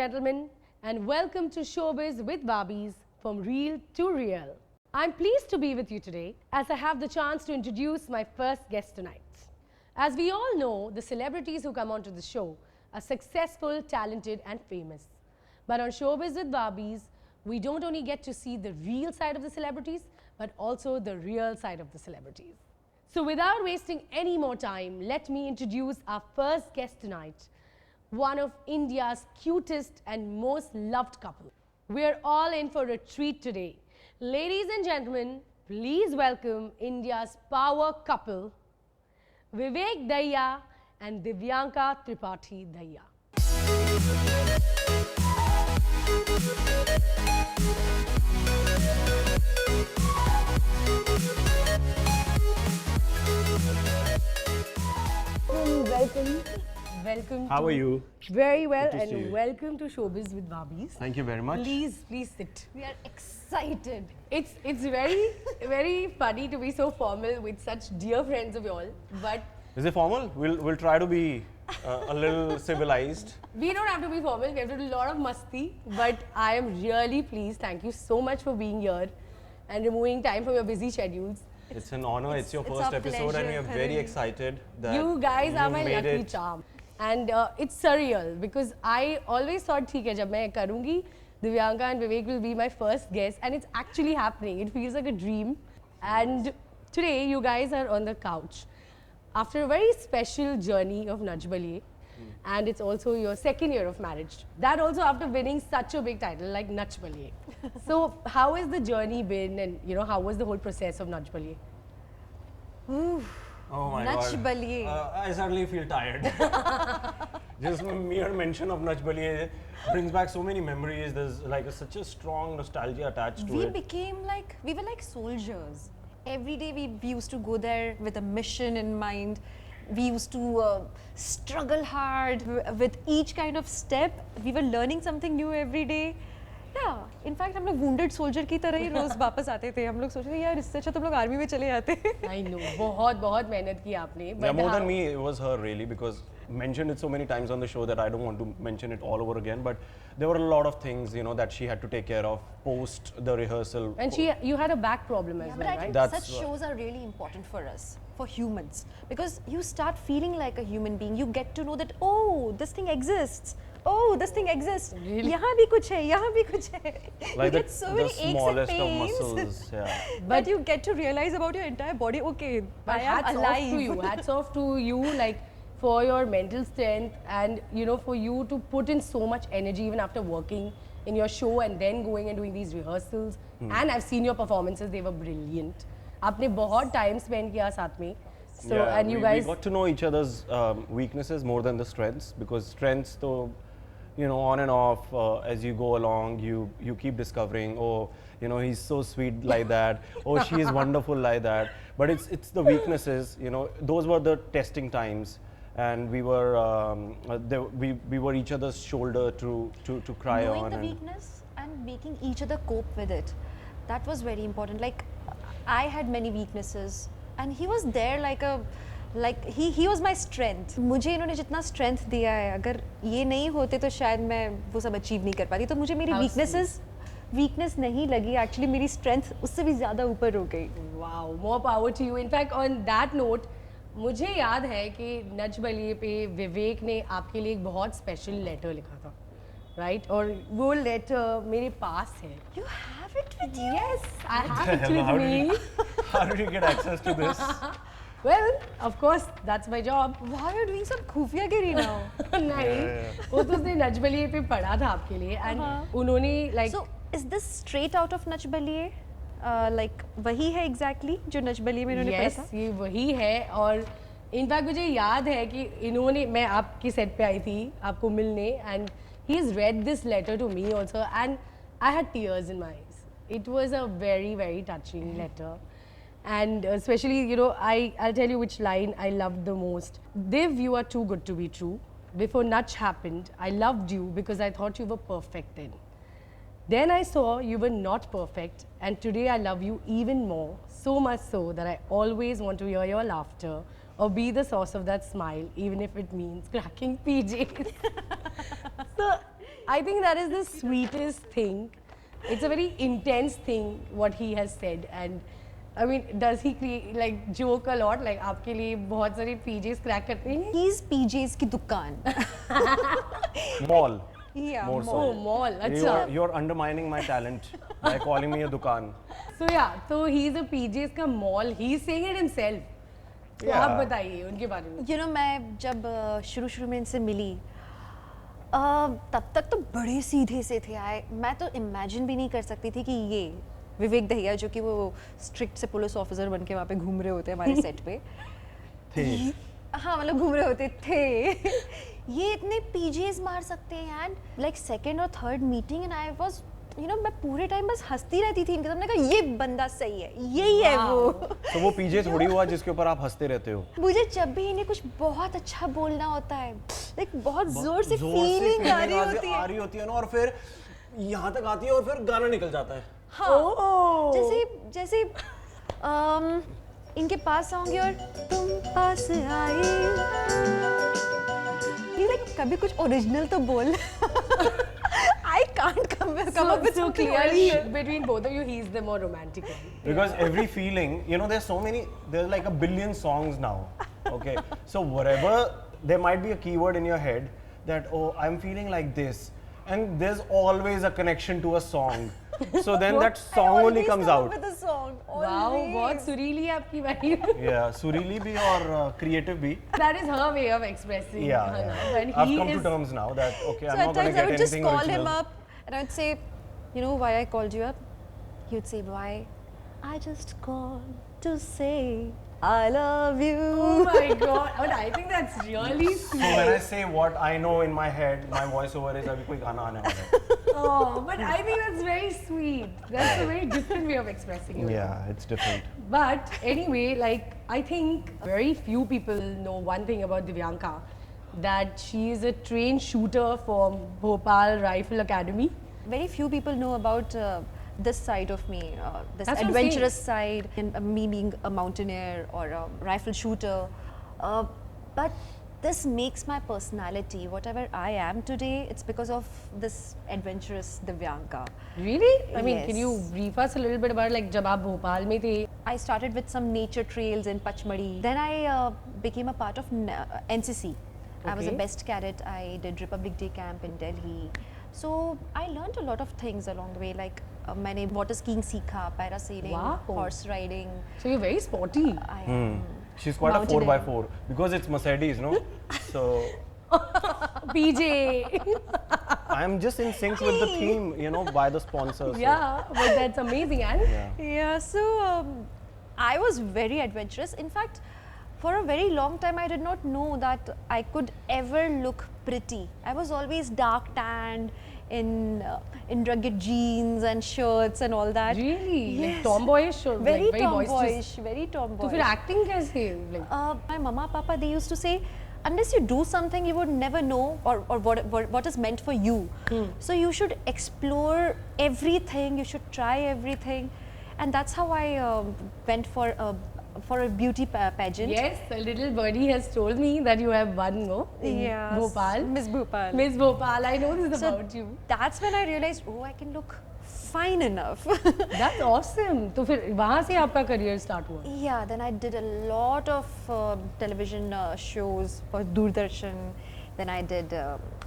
gentlemen, and welcome to Showbiz with Barbies from Real to Real. I'm pleased to be with you today as I have the chance to introduce my first guest tonight. As we all know, the celebrities who come onto the show are successful, talented, and famous. But on Showbiz with Barbies, we don't only get to see the real side of the celebrities, but also the real side of the celebrities. So without wasting any more time, let me introduce our first guest tonight, one of India's cutest and most loved couple. We're all in for a treat today. Ladies and gentlemen, please welcome India's power couple, Vivek Dahiya and Divyanka Tripathi Dahiya. Welcome. Welcome. How are you? Very well, Good to see and you. welcome to Showbiz with Barbies. Thank you very much. Please sit. We are excited. It's very funny to be so formal with such dear friends of y'all, but Is it formal? We'll try to be a little civilized. we don't have to be formal. We have to do a lot of masti. But I am really pleased. Thank you so much for being here and removing time from your busy schedules. It's an honor. It's your it's first our episode, and we are pleasure, very Karan. excited that You guys are you my made lucky it. charm. And it's surreal because I always thought, ठीक है, जब मैं करूँगी, Divyanka and Vivek will be my first guest, and it's actually happening. It feels like a dream. And today, you guys are on the couch after a very special journey of Nach Baliye, and it's also your second year of marriage. That also after winning such a big title like Nach Baliye. So, how has the journey been, and how was the whole process of Nach Baliye? Oh my Nach God. Baliye. I suddenly feel tired. Just a mere mention of Nach Baliye brings back so many memories. There's like such a strong nostalgia attached to We it. we were like soldiers. Every day we used to go there with a mission in mind. We used to struggle hard with each kind of step. We were learning something new every day. Yeah, in fact हम लोग wounded soldier की तरह ही रोज वापस आते थे. हम लोग सोचते थे यार इससे अच्छा तुम लोग आर्मी में चले जाते. I know, बहुत मेहनत की आपने. Yeah, but more how- than me, it was her really, because mentioned it so many times on the show that I don't want to mention it all over again. But there were a lot of things, that she had to take care of post the rehearsal. And you had a back problem as Yeah, well, but I right? think That's such what- shows are really important for us, for humans, because you start feeling like a human being. You get to know that, oh, this thing exists. Oh, this thing exists. Really? यहाँ भी कुछ है, यहाँ भी कुछ है. Like you the, get so the many aches and smallest of pains. muscles. Yeah. But you get to realize about your entire body. Okay, But I am hats alive. off to you. Hats off to you, like for your mental strength and for you to put in so much energy even after working in your show and then going and doing these rehearsals. And I've seen your performances; they were brilliant. आपने बहुत time spend किया साथ में. So Yeah, and you we guys. got to know each other's weaknesses more than the strengths, because strengths, though, on and off, as you go along, you keep discovering, oh, he's so sweet like that, oh, she is wonderful like that. But it's the weaknesses, those were the testing times, and we were each other's shoulder to cry Knowing on. the and weakness and making each other cope with it, that was very important. Like I had many weaknesses and he was there like he was my strength. मुझे इन्होंने जितना strength दिया है, अगर ये नहीं होते तो शायद मैं वो सब achieve नहीं कर पाती. तो मुझे मेरी How weakness नहीं लगी. Actually मेरी strength उससे भी ज़्यादा ऊपर हो गई. Wow, more power to you. In fact, on that note, मुझे याद है कि नच बलिए पे विवेक ने आपके लिए एक बहुत स्पेशल लेटर लिखा था, राइट? और वो लेटर मेरे पास है. You have it with you? Yes, I have it Hello, with me. how did you get access to this? Well, of course, that's my job. Wow, you're doing some खुफियागिरी now. नहीं, वो तो उसने नच बलिए पे पढ़ा था आपके लिए, and उन्होंने like. So is this straight out of Nach Baliye? Like वही है exactly जो Nach Baliye में इन्होंने yes, पढ़ा था? ये वही है. और इनफैक्ट मुझे याद है कि मैं आपकी सेट पे आई थी आपको मिलने, and he's read this letter to me also, and I had tears in my eyes. It was a very touching letter, and especially I'll tell you which line I loved the most. Div, you are too good to be true. Before Nach happened, I loved you because I thought you were perfect then. Then I saw you were not perfect, and today I love you even more, so much so that I always want to hear your laughter or be the source of that smile, even if it means cracking PJs. So I think that is the sweetest thing. It's a very intense thing what he has said, and I mean, does he like joke a lot? Like आपके लिए बहुत सारे PJs crack करते हैं? He's PJ's की दुकान. Mall. Yeah, More so. Oh, mall. अच्छा. You're undermining my talent by calling me a dukaan. So yeah, so he's a PJs का mall. He's saying it himself. तो Yeah. आप बताइए उनके बारे में. You know, मैं जब शुरू में इनसे मिली तब तक तो बड़े सीधे से थे. मैं तो इमेजिन भी नहीं कर सकती थी कि ये विवेक दहिया जो कि वो स्ट्रिक्ट से पुलिस ऑफिसर बन के वहाँ पे घूम रहे होते हैं हमारे सेट पे. थे. हाँ मतलब घूम रहे होते थे. ये इतने पीजेस मार सकते हैं एंड लाइक सेकेंड और third meeting and I was मैं पूरे टाइम बस हंसती रहती थी इनके सामने. कहा ये बंदा सही है, यही है वो. तो वो पीजे थोड़ी हुआ जिसके ऊपर आप हंसते रहते हो. मुझे जब भी इन्हें कुछ बहुत अच्छा बोलना होता है लाइक बहुत जोर से फीलिंग आ रही होती है ना, और फिर यहाँ तक आती है और फिर गाना निकल जाता है. हाँ. जैसे इनके पास आऊंगी और तुम पास आए. ये like कभी कुछ ओरिजिनल तो बोल. I can't come up with So something clearly original. between both of you, he's the more romantic one. Because every feeling, there's like a billion songs now. Okay, so whatever, there might be a keyword in your head that, oh, I'm feeling like this, and there's always a connection to a song. So then that song only comes out. With a song. Wow, Always. बहुत सुरीली है आपकी wife. Yeah, सुरीली भी और creative भी. That is her way of expressing. Yeah, her yeah. love. And I've he come is to terms now that okay, So I'm at not going times to I get would just anything call original. him up and I would say, you know why I called you up? He would say, why? I just called to say I love you. Oh my god! But I think that's really So sweet. when I say what I know in my head, my voiceover is अभी कोई गाना आने वाला है. Oh, but I think that's very sweet. That's a very different way of expressing it. Yeah, it's different. But anyway, like I think very few people know one thing about Divyanka, that she is a trained shooter from Bhopal Rifle Academy. Very few people know about this side of me, this That's what I'm adventurous side, and me being a mountaineer or a rifle shooter. But this makes my personality. Whatever I am today, it's because of this adventurous Divyanka. Really? I mean, can Yes. you brief us a little bit about like जब आप भोपाल में थे? I started with some nature trails in Pachmadi. Then I became a part of NCC. I was a Okay. best cadet. I did Republic Day camp in Delhi. So I learned a lot of things along the way. Like मैंने water skiing सीखा, parasailing, Wow. horse riding. So you're very sporty. I am She's quite a Mountaineer. 4x4 because it's Mercedes, no? So PJ. I'm just in sync with the theme, by the sponsor. So. Yeah, but that's amazing. And Yeah. Yeah, so I was very adventurous. In fact, for a very long time, I did not know that I could ever look pretty. I was always dark tanned in rugged jeans and shirts and all that. really, like Yes. tomboyish or Very like very tomboyish, boisterous. very तो tomboyish. फिर acting कैसे? Like My mama, papa, they used to say, unless you do something, you would never know or what is meant for you. So you should explore everything. You should try everything, and that's how I went for a beauty pageant. yes, a little birdie has told me that you have won, no? In Yes, Bhopal. Miss Bhopal. Miss Bhopal, I know this So about you. that's when I realized, oh, I can look fine enough. That's awesome. तो फिर वहाँ से आपका career start हुआ. Yeah, then I did a lot of television shows for Doordarshan. Then I did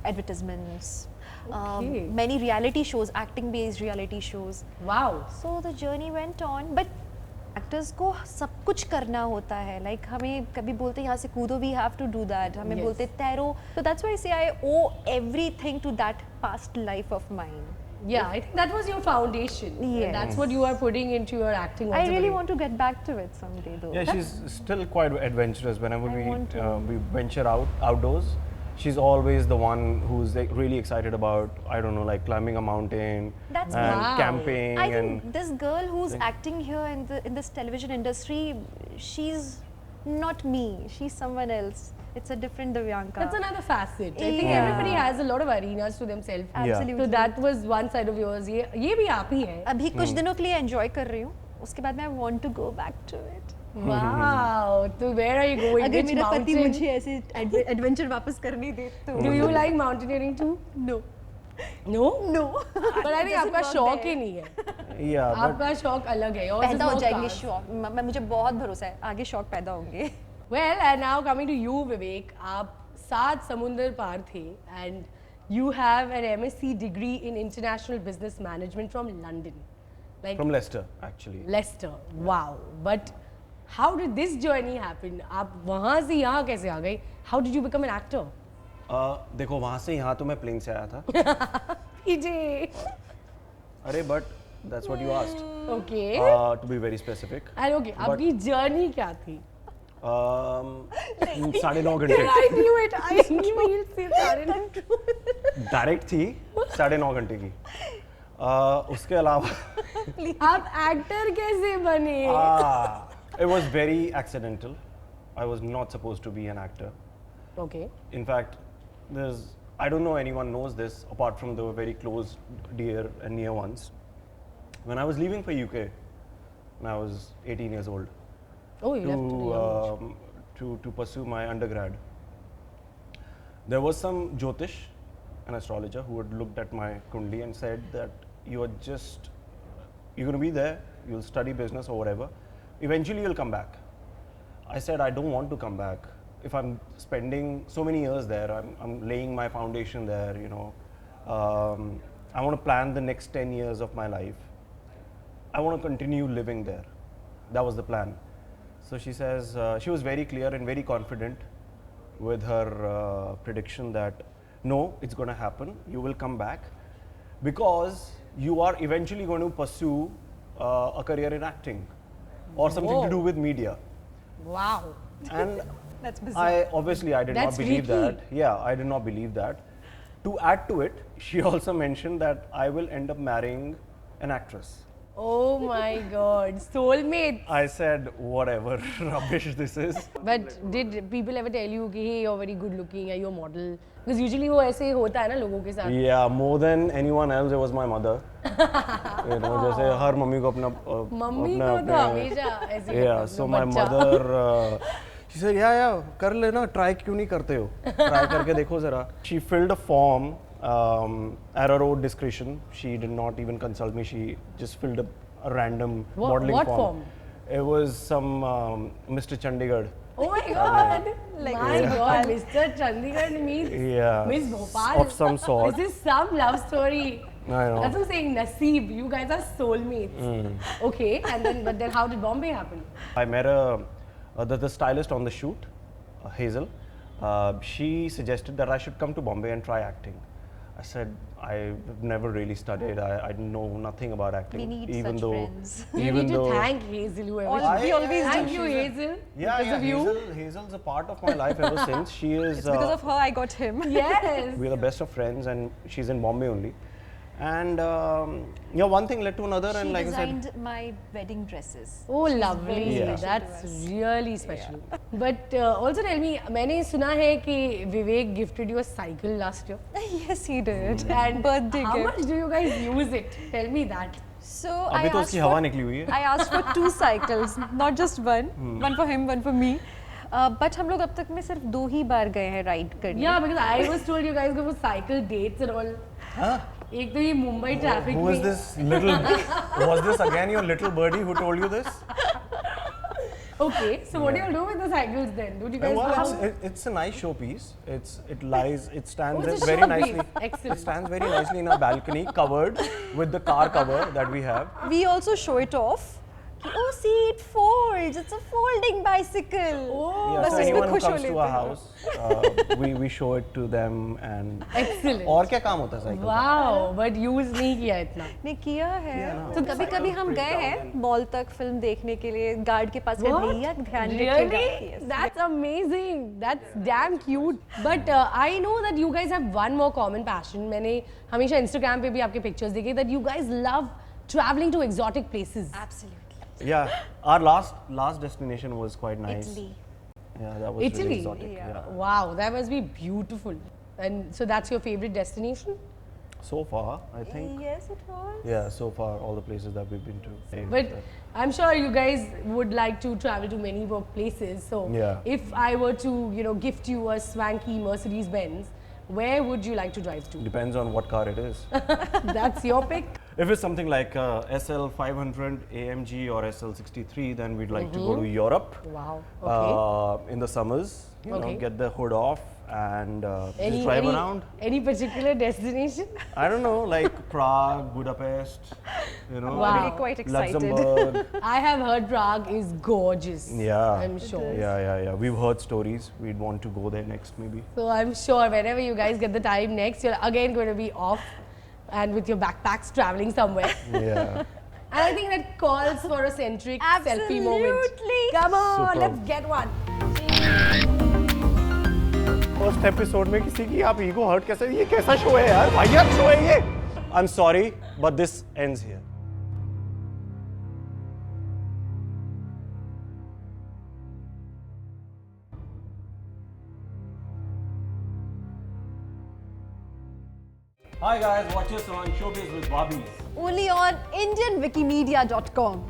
advertisements. Okay. Many reality shows, acting-based reality shows. Wow. So the journey went on, but actors को सब कुछ करना होता है. Like हमें कभी बोलते हैं यहाँ से कूदो, we have to do that. हमें Yes. बोलते तैरो. So that's why I say I owe everything to that past life of mine. Yeah, I think that was your foundation. Yes. That's what you are putting into your acting. I also really very- want to get back to it someday though. Yeah, she's still quite adventurous. Whenever I want to. we venture outdoors, she's always the one who's like really excited about, I don't know, like climbing a mountain That's and Wow. camping I and think this girl who's acting here in this television industry, she's not me. She's someone else. It's a different Divyanka. That's another facet. I think Yeah. everybody has a lot of arenas to themselves. Absolutely. So that was one side of yours. ये भी आप ही हैं. अभी कुछ दिनों के लिए enjoy कर रही हूँ. उसके बाद मैं want to go back to it. Wow. So where are you going? अगर Which मेरा पति mountain? मुझे ऐसे adventure वापस करने दे तो. Do you like mountaineering too? No. No? No. But I think आपका शौक ही नहीं है. Yeah, but आपका शौक अलग है. Yours is पैदा हो more जाएंगे cars. शौक, मुझे बहुत भरोसा है आगे शौक पैदा होंगे. Well, and now coming to you, Vivek, आप 7 समुंदर पार थे and you have an MSc degree in International Business Management from London. Like from Leicester actually. Leicester. Wow. But how did this journey happen? आप वहाँ से यहाँ कैसे आ गए? How did you become an actor? देखो वहाँ से यहाँ तो मैं प्लेन से आया था. PJ. अरे but that's what you asked. Okay. To be very specific. And okay, but- आपकी journey क्या थी? 9.5 घंटे. I knew it. I knew he'll say that. Direct थी 9.5 घंटे की. उसके अलावा आप एक्टर कैसे बने? it was very accidental. I was not supposed to be an actor. Okay. In fact, I don't know anyone knows this apart from the very close, dear and near ones. When I was leaving for UK, when I was 18 years old, Oh, you left at a young age. to pursue my undergrad, there was some Jyotish, an astrologer, who had looked at my kundi and said that you're going to be there, you'll study business or whatever, eventually you'll come back. I said, I don't want to come back. If I'm spending so many years there, I'm laying my foundation there, you know. I want to plan the next 10 years of my life. I want to continue living there. That was the plan. So she says, she was very clear and very confident with her prediction that no, it's going to happen. You will come back because you are eventually going to pursue a career in acting or something Whoa. to do with media. Wow. And That's bizarre. I did That's not believe freaky. that. Yeah, I did not believe that. To add to it, she also mentioned that I will end up marrying an actress. Oh my God. Soulmate. I said, whatever rubbish this is. But did people ever tell you कि hey, you're very good looking, are you a model? Because usually वो ऐसे होता है ना लोगों के साथ. Yeah, more than anyone else, it was my mother. You know, जैसे हर मम्मी को अपना मम्मी को तो हमेशा ऐसे ही Yeah, होता है, so अपना my बच्चा. mother, she said, yeah, कर लेना, try क्यों नहीं करते हो? Try करके देखो जरा. She filled a form at her own discretion. She did not even consult me. She just filled a random modeling what form. form? It was some Mr. Chandigarh. Oh my God. Like my Miss God, Mr. Chandigarh means Yeah, Miss Bhopal. of some sort. This is some love story. I know. That's what I'm saying, Naseeb. You guys are soulmates. Okay, and then but then how did Bombay happen? I met the stylist on the shoot, Hazel. She suggested that I should come to Bombay and try acting. I said, I've never really studied. I know nothing about acting. We need even such though, friends. You even need though, to thank Hazel, whoever All- she we is. always Thank do. you, Hazel. yeah, because yeah, of you. Hazel's a part of my life ever since. She is. It's because of her I got him. Yes. We're the best of friends, and she's in Bombay only. And yeah, one thing led to another, She and like I designed said, my wedding dresses. Oh, She's lovely. very Yeah. special That's to us. really special. But also tell me, मैंने सुना है कि Vivek gifted you a cycle last year. Yes, he did. And Birthday how gift. much do you guys use it? Tell me that. So अभी I तो asked उसकी for, हवा निकली हुई है. I asked for 2 cycles, not just one. One for him, one for me. But हम लोग अब तक में सिर्फ 2 ही बार गए हैं राइड करने. Yeah, because I was told you guys go for cycle dates and all. Huh? एक तो ये मुंबई ट्रैफिक Who is में this little? Was this again your little birdie who told you this? Okay, so what do you do with the cycles then? Do you guys Well, go out? it's a nice showpiece. It stands Oh, it's a very showpiece. nicely. Excellent. It stands very nicely in a balcony, covered with the car cover that we have. We also show it off. कि, oh, see, it folds. It's a folding bicycle. Oh, Yeah, बस so इसमें anyone who खुश हो comes to लेते our हैं। house, we show it to them and. Excellent. और क्या काम होता है साइकिल का? Wow, but use नहीं किया इतना. ने किया है ना। तो कभी कभी हम गए हैं मॉल तक फिल्म देखने के लिए गार्ड के पास गए, भैया ध्यान रखिएगा Really? Yes. That's amazing. That's damn cute. But I know that you guys have one more common passion. मैंने हमेशा Instagram पे भी आपके pictures देखे that you guys love traveling to exotic places. Absolutely. Yeah, our last destination was quite nice. Italy. Yeah, that was Italy? really exotic. Yeah. Yeah. Wow, that must be beautiful. And so that's your favorite destination? So far, I think. Yes, it was. Yeah, so far all the places that we've been to. But I'm sure you guys would like to travel to many more places. So Yeah. if I were to, gift you a swanky Mercedes Benz, where would you like to drive to? Depends on what car it is. That's your pick. If it's something like SL 500 AMG or SL 63, then we'd like to go to Europe. Wow. Okay. In the summers, you Okay. know, get the hood off and just drive around. Any particular destination? I don't know, like Prague, Budapest, you know, Wow. Really quite excited. Luxembourg. I have heard Prague is gorgeous. Yeah. I'm sure. Yeah. We've heard stories. We'd want to go there next, maybe. So I'm sure whenever you guys get the time next, you're again going to be off and with your backpacks traveling somewhere. Yeah. And I think that calls for a centric selfie moment. Absolutely. Come on, Superb. let's get one. First episode में किसी की आप ego hurt कैसे, ये कैसा show है यार, वाहियात शो है ये. I'm sorry, but this ends here. Hi guys, watch us on Showbiz with Barbies. Only on IndianWikimedia.com.